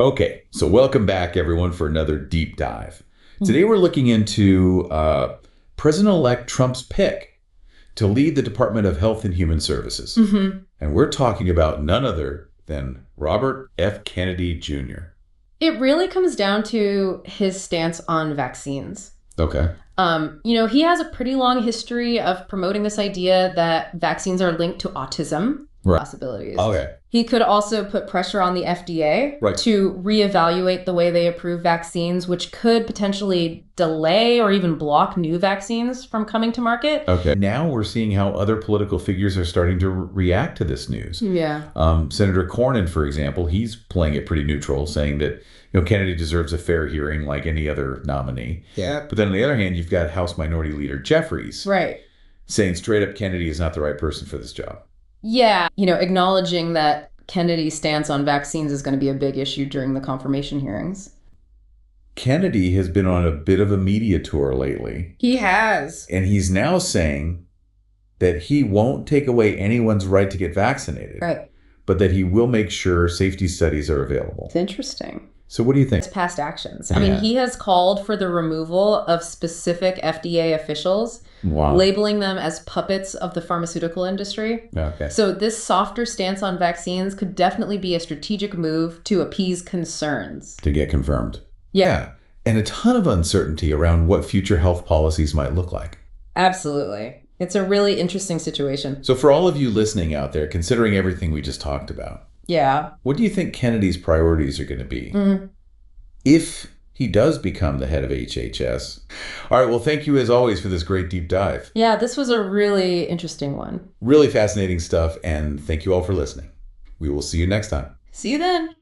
Okay, so welcome back, everyone, for another deep dive. Today we're looking into President-elect Trump's pick to lead the Department of Health and Human Services. And we're talking about none other than Robert F. Kennedy Jr. It really comes down to his stance on vaccines. Okay. He has a pretty long history of promoting this idea that vaccines are linked to autism possibilities. Okay. He could also put pressure on the FDA to reevaluate the way they approve vaccines, which could potentially delay or even block new vaccines from coming to market. Okay. Now we're seeing how other political figures are starting to react to this news. Yeah. Senator Cornyn, for example, he's playing it pretty neutral, saying that Kennedy deserves a fair hearing like any other nominee. Yeah. But then on the other hand, you've got House Minority Leader Jeffries saying straight up Kennedy is not the right person for this job. Yeah. Acknowledging that Kennedy's stance on vaccines is going to be a big issue during the confirmation hearings. Kennedy has been on a bit of a media tour lately. He has. And he's now saying that he won't take away anyone's right to get vaccinated. Right. But that he will make sure safety studies are available. It's interesting. So what do you think? It's past actions. I mean, he has called for the removal of specific FDA officials, labeling them as puppets of the pharmaceutical industry. Okay. So this softer stance on vaccines could definitely be a strategic move to appease concerns. To get confirmed. Yeah. And a ton of uncertainty around what future health policies might look like. Absolutely. It's a really interesting situation. So for all of you listening out there, considering everything we just talked about, what do you think Kennedy's priorities are going to be if he does become the head of HHS? All right, well, thank you as always for this great deep dive. Yeah, this was a really interesting one. Really fascinating stuff, and thank you all for listening. We will see you next time. See you then.